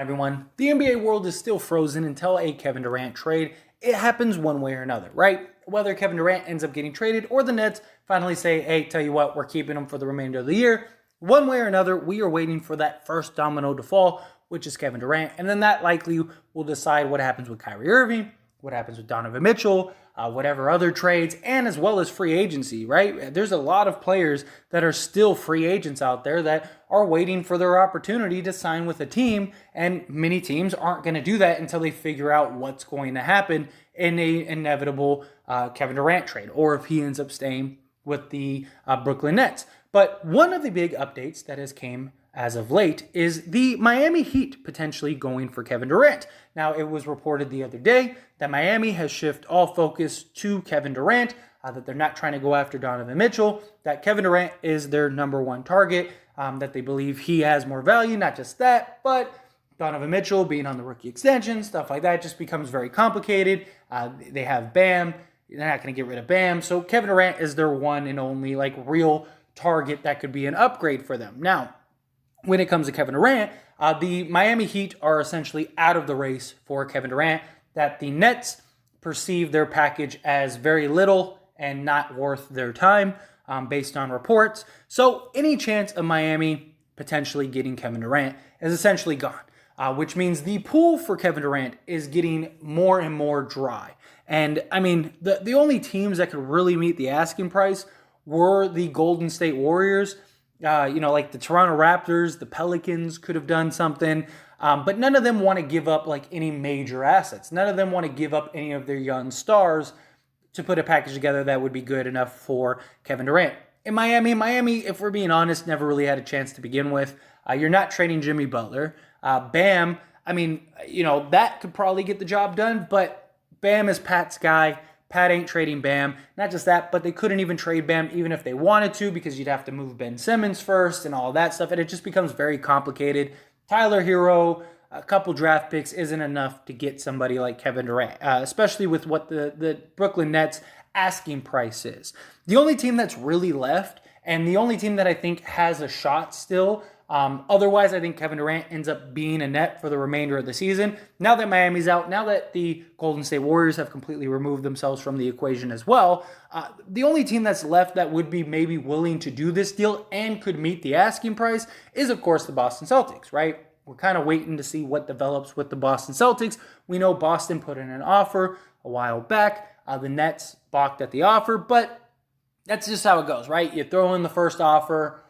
Everyone, the NBA world is still frozen until a Kevin Durant trade. It happens one way or another, right? Whether Kevin Durant ends up getting traded or the Nets finally say, hey, tell you what, we're keeping him for the remainder of the year. One way or another, we are waiting for that first domino to fall, which is Kevin Durant. And then that likely will decide what happens with Kyrie Irving, what happens with Donovan Mitchell, whatever other trades, and as well as free agency, right? There's a lot of players that are still free agents out there that are waiting for their opportunity to sign with a team, and many teams aren't going to do that until they figure out what's going to happen in a inevitable Kevin Durant trade, or if he ends up staying with the Brooklyn Nets. But one of the big updates that has came as of late is the Miami Heat potentially going for Kevin Durant. Now, it was reported the other day that Miami has shifted all focus to Kevin Durant, that they're not trying to go after Donovan Mitchell, that Kevin Durant is their number one target, that they believe he has more value. Not just that, but Donovan Mitchell being on the rookie extension, stuff like that just becomes very complicated. They have Bam. They're not going to get rid of Bam. So Kevin Durant is their one and only real target that could be an upgrade for them. Now, when it comes to Kevin Durant, the Miami Heat are essentially out of the race for Kevin Durant, that the Nets perceive their package as very little and not worth their time based on reports. So any chance of Miami potentially getting Kevin Durant is essentially gone, which means the pool for Kevin Durant is getting more and more dry. And I mean, the only teams that could really meet the asking price were the Golden State Warriors. Like the Toronto Raptors, the Pelicans could have done something, but none of them want to give up any major assets. None of them want to give up any of their young stars to put a package together that would be good enough for Kevin Durant. In Miami, if we're being honest, never really had a chance to begin with. You're not trading Jimmy Butler. Bam, that could probably get the job done, but Bam is Pat's guy. Pat ain't trading Bam. Not just that, but they couldn't even trade Bam even if they wanted to, because you'd have to move Ben Simmons first and all that stuff, and it just becomes very complicated. Tyler Hero, a couple draft picks isn't enough to get somebody like Kevin Durant, especially with what the Brooklyn Nets asking price is. The only team that's really left, and the only team that I think has a shot still, otherwise, I think Kevin Durant ends up being a Net for the remainder of the season. Now that Miami's out, now that the Golden State Warriors have completely removed themselves from the equation as well, the only team that's left that would be maybe willing to do this deal and could meet the asking price is, of course, the Boston Celtics, right? We're kind of waiting to see what develops with the Boston Celtics. We know Boston put in an offer a while back. The Nets balked at the offer, but that's just how it goes, right? You throw in the first offer,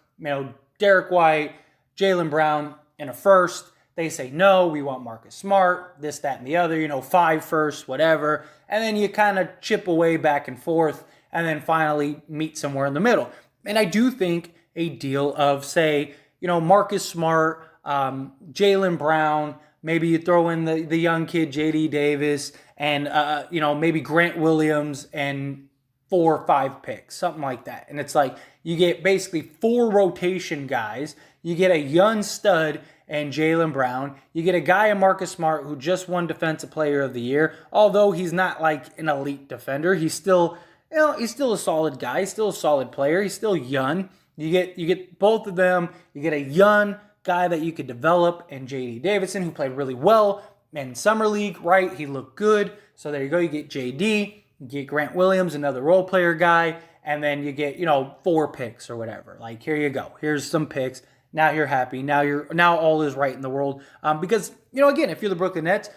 Derek White, Jaylen Brown in a first. They say, no, we want Marcus Smart, this, that, and the other, 5 firsts, whatever. And then you kind of chip away back and forth and then finally meet somewhere in the middle. And I do think a deal of, say, Marcus Smart, Jaylen Brown, maybe you throw in the young kid, J.D. Davis, and, maybe Grant Williams and 4 or 5 picks, something like that. And it's you get basically 4 rotation guys. You get a young stud and Jaylen Brown. You get a guy in Marcus Smart who just won Defensive Player of the Year. Although he's not an elite defender, he's still a solid guy. He's still a solid player. He's still young. You get both of them. You get a young guy that you could develop, and J.D. Davidson, who played really well in Summer League, right? He looked good. So there you go. You get J.D., you get Grant Williams, another role player guy, and then you get 4 picks or whatever. Here you go. Here's some picks. Now you're happy. Now all is right in the world. Because, again, if you're the Brooklyn Nets,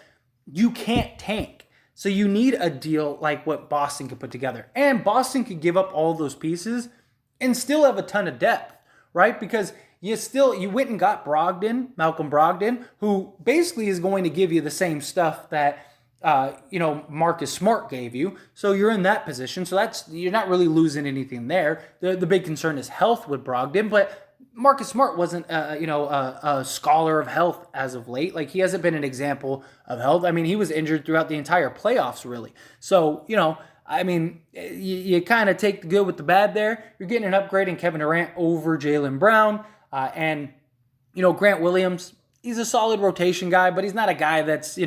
you can't tank. So you need a deal like what Boston could put together. And Boston could give up all those pieces and still have a ton of depth, right? Because you went and got Malcolm Brogdon, who basically is going to give you the same stuff that Marcus Smart gave you. So you're in that position. So you're not really losing anything there. The big concern is health with Brogdon, but Marcus Smart wasn't, a scholar of health as of late. He hasn't been an example of health. I mean, he was injured throughout the entire playoffs, really. So, you kind of take the good with the bad there. You're getting an upgrade in Kevin Durant over Jaylen Brown. And Grant Williams, he's a solid rotation guy, but he's not a guy that's, he's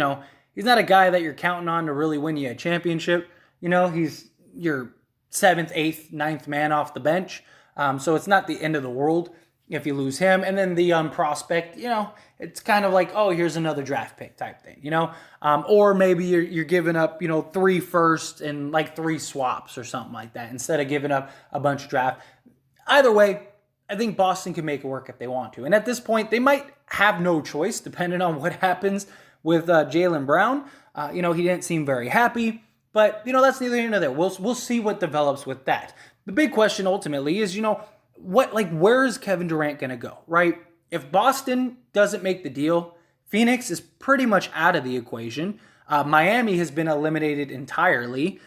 not a guy that you're counting on to really win you a championship. He's your 7th, 8th, 9th man off the bench. So it's not the end of the world. if you lose him. And then the young prospect, it's kind of like, oh, here's another draft pick type thing, or maybe you're giving up, 3 firsts and like 3 swaps or something like that instead of giving up a bunch of draft. Either way, I think Boston can make it work if they want to. And at this point, they might have no choice depending on what happens with Jaylen Brown. He didn't seem very happy, but that's neither here nor there. We'll see what develops with that. The big question ultimately is, where is Kevin Durant going to go, right? If Boston doesn't make the deal, Phoenix is pretty much out of the equation. Miami has been eliminated entirely.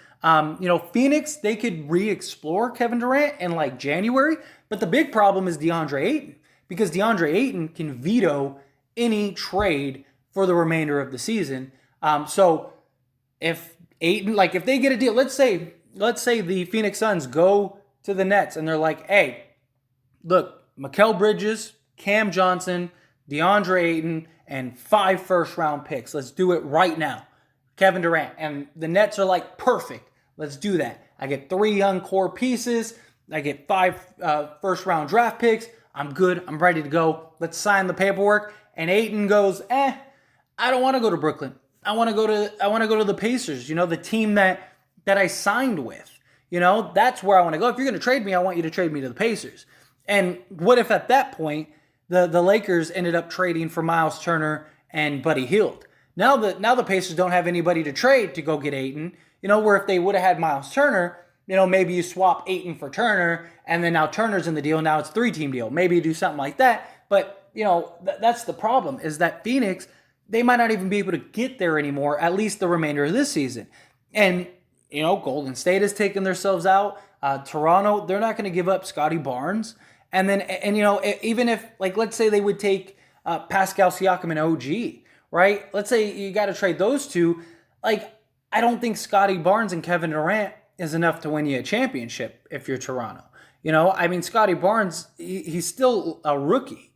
Phoenix, they could re-explore Kevin Durant in like January, but the big problem is DeAndre Ayton, because DeAndre Ayton can veto any trade for the remainder of the season. So if Ayton, if they get a deal, let's say the Phoenix Suns go to the Nets and they're like, hey, look, Mikal Bridges, Cam Johnson, DeAndre Ayton, and 5 first-round picks. Let's do it right now. Kevin Durant. And the Nets are like, perfect. Let's do that. I get 3 young core pieces. I get 5 first-round draft picks. I'm good. I'm ready to go. Let's sign the paperwork. And Ayton goes, I don't want to go to Brooklyn. I want to go to the Pacers, the team that I signed with. That's where I want to go. If you're going to trade me, I want you to trade me to the Pacers. And what if at that point the Lakers ended up trading for Miles Turner and Buddy Hield? Now the Pacers don't have anybody to trade to go get Ayton. Where if they would have had Miles Turner, maybe you swap Ayton for Turner, and then now Turner's in the deal. Now it's a 3-team deal. Maybe you do something like that. But that's the problem, is that Phoenix, they might not even be able to get there anymore, at least the remainder of this season. And Golden State has taken themselves out. Toronto, they're not going to give up Scotty Barnes. And then, even if, let's say they would take Pascal Siakam and OG, right? Let's say you got to trade those two. I don't think Scotty Barnes and Kevin Durant is enough to win you a championship if you're Toronto. Scotty Barnes, he's still a rookie.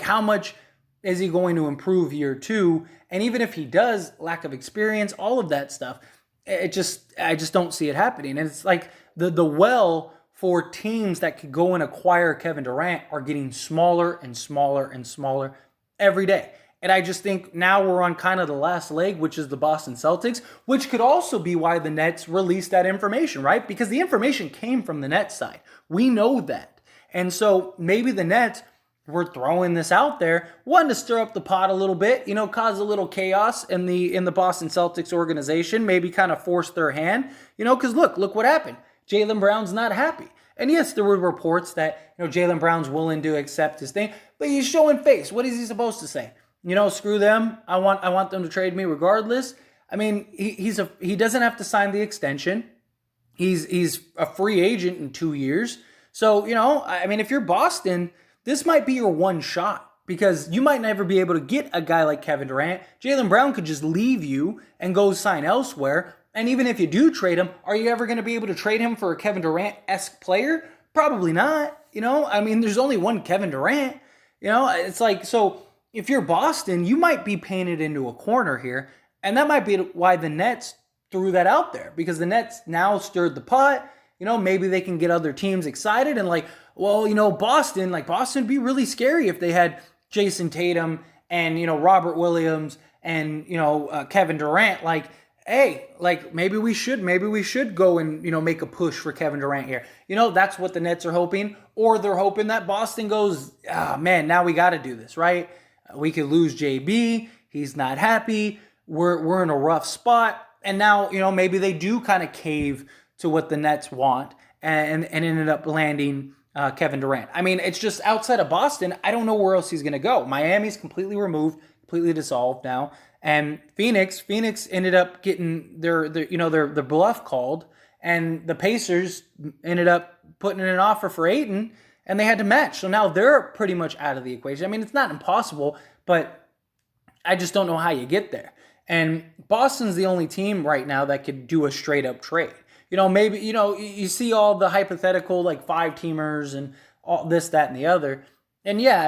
How much is he going to improve year 2? And even if he does, lack of experience, all of that stuff, I just don't see it happening. And it's like the well for teams that could go and acquire Kevin Durant are getting smaller and smaller and smaller every day. And I just think now we're on kind of the last leg, which is the Boston Celtics, which could also be why the Nets released that information, right? Because the information came from the Nets side. We know that. And so maybe the Nets were throwing this out there, wanting to stir up the pot a little bit, cause a little chaos in the Boston Celtics organization, maybe kind of force their hand, because look what happened. Jaylen Brown's not happy. And yes, there were reports that, Jaylen Brown's willing to accept his thing, but he's showing face. What is he supposed to say? Screw them. I want them to trade me regardless. He doesn't have to sign the extension. He's a free agent in 2 years. So, if you're Boston, this might be your one shot, because you might never be able to get a guy like Kevin Durant. Jaylen Brown could just leave you and go sign elsewhere. And even if you do trade him, are you ever going to be able to trade him for a Kevin Durant-esque player? Probably not. There's only one Kevin Durant. It's like, so if you're Boston, you might be painted into a corner here. And that might be why the Nets threw that out there, because the Nets now stirred the pot. Maybe they can get other teams excited and Boston would be really scary if they had Jason Tatum and, Robert Williams and, Kevin Durant. Maybe we should go and, make a push for Kevin Durant here. That's what the Nets are hoping. Or they're hoping that Boston goes, man, now we got to do this, right? We could lose JB. He's not happy. We're in a rough spot. And now, maybe they do kind of cave to what the Nets want and ended up landing Kevin Durant. It's just outside of Boston, I don't know where else he's going to go. Miami's completely removed, completely dissolved now. And Phoenix ended up getting their bluff called, and the Pacers ended up putting in an offer for Ayton, and they had to match. So now they're pretty much out of the equation. It's not impossible, but I just don't know how you get there. And Boston's the only team right now that could do a straight up trade. Maybe, you see all the hypothetical 5-teamers and all this, that, and the other. And yeah,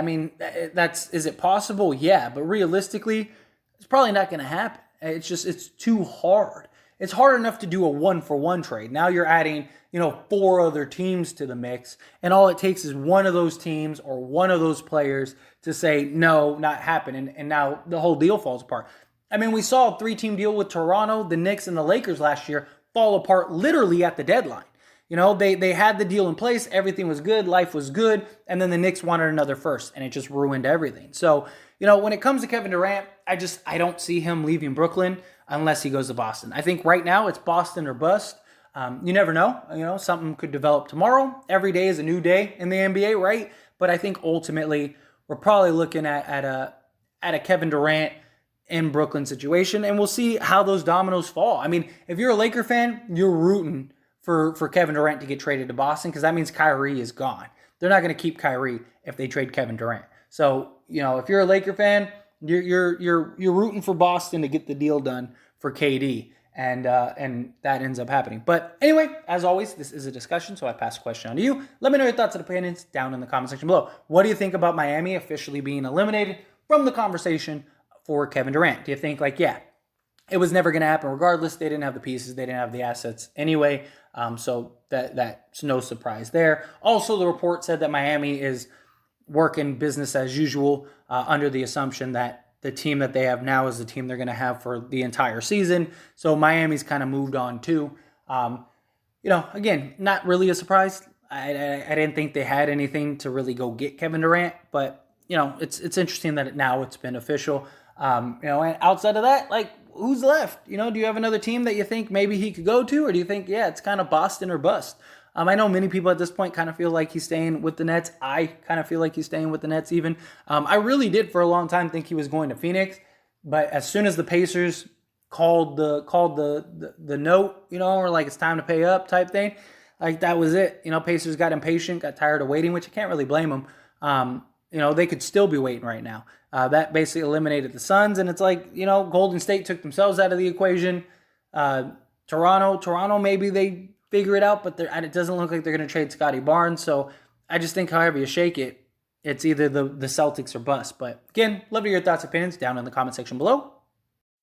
is it possible? Yeah, but realistically, it's probably not going to happen. It's too hard. it's hard enough to do a 1-for-1 trade. Now you're adding, 4 other teams to the mix, and all it takes is one of those teams or one of those players to say, no, not happening, and now the whole deal falls apart. I mean, we saw a 3-team deal with Toronto, the Knicks, and the Lakers last year fall apart literally at the deadline. They had the deal in place, everything was good, life was good, and then the Knicks wanted another first, and it just ruined everything. So, when it comes to Kevin Durant, I don't see him leaving Brooklyn unless he goes to Boston. I think right now it's Boston or bust. You never know. Something could develop tomorrow. Every day is a new day in the NBA, right? But I think ultimately we're probably looking at a Kevin Durant in Brooklyn situation, and we'll see how those dominoes fall. I mean, if you're a Laker fan, you're rooting for Kevin Durant to get traded to Boston because that means Kyrie is gone. They're not going to keep Kyrie if they trade Kevin Durant. So, if you're a Laker fan, you're rooting for Boston to get the deal done for KD, and that ends up happening. But anyway, as always, this is a discussion, so I pass the question on to you. Let me know your thoughts and opinions down in the comment section below. What do you think about Miami officially being eliminated from the conversation for Kevin Durant? Do you think it was never going to happen regardless? They didn't have the pieces. They didn't have the assets anyway. So that's no surprise there. Also, the report said that Miami is working business as usual under the assumption that the team that they have now is the team they're going to have for the entire season. So Miami's kind of moved on too. Again, not really a surprise. I didn't think they had anything to really go get Kevin Durant, but it's interesting that now it's been official. And outside of that, who's left? Do you have another team that you think maybe he could go to, or do you think, it's kind of Boston or bust? I know many people at this point kind of feel like he's staying with the Nets. I kind of feel like he's staying with the Nets even. I really did for a long time think he was going to Phoenix, but as soon as the Pacers called the note, or it's time to pay up type thing, that was it. Pacers got impatient, got tired of waiting, which I can't really blame them. They could still be waiting right now. That basically eliminated the Suns, and it's Golden State took themselves out of the equation. Toronto, maybe they figure it out, but it doesn't look like they're going to trade Scotty Barnes. So I just think however you shake it, it's either the Celtics or bust. But again, love to hear your thoughts and opinions down in the comment section below.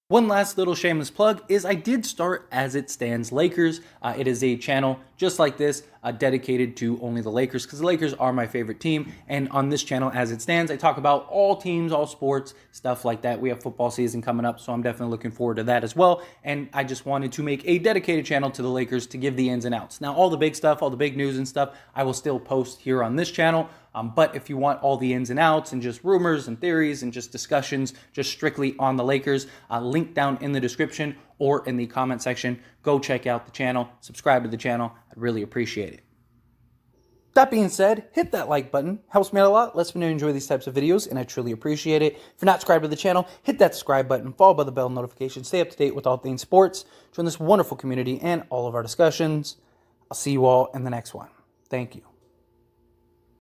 One last little shameless plug is I did start As It Stands Lakers. It is a channel just like this, dedicated to only the Lakers, because the Lakers are my favorite team. And on this channel, As It Stands, I talk about all teams, all sports, stuff like that. We have football season coming up, so I'm definitely looking forward to that as well. And I just wanted to make a dedicated channel to the Lakers to give the ins and outs. Now, all the big stuff, all the big news and stuff, I will still post here on this channel. But if you want all the ins and outs and just rumors and theories and just discussions just strictly on the Lakers, link down in the description or in the comment section. Go check out the channel, subscribe to the channel. I'd really appreciate it. That being said, hit that like button. Helps me out a lot, lets me know you enjoy these types of videos, and I truly appreciate it. If you're not subscribed to the channel, hit that subscribe button, followed by the bell notification. Stay up to date with all things sports. Join this wonderful community and all of our discussions. I'll see you all in the next one. Thank you.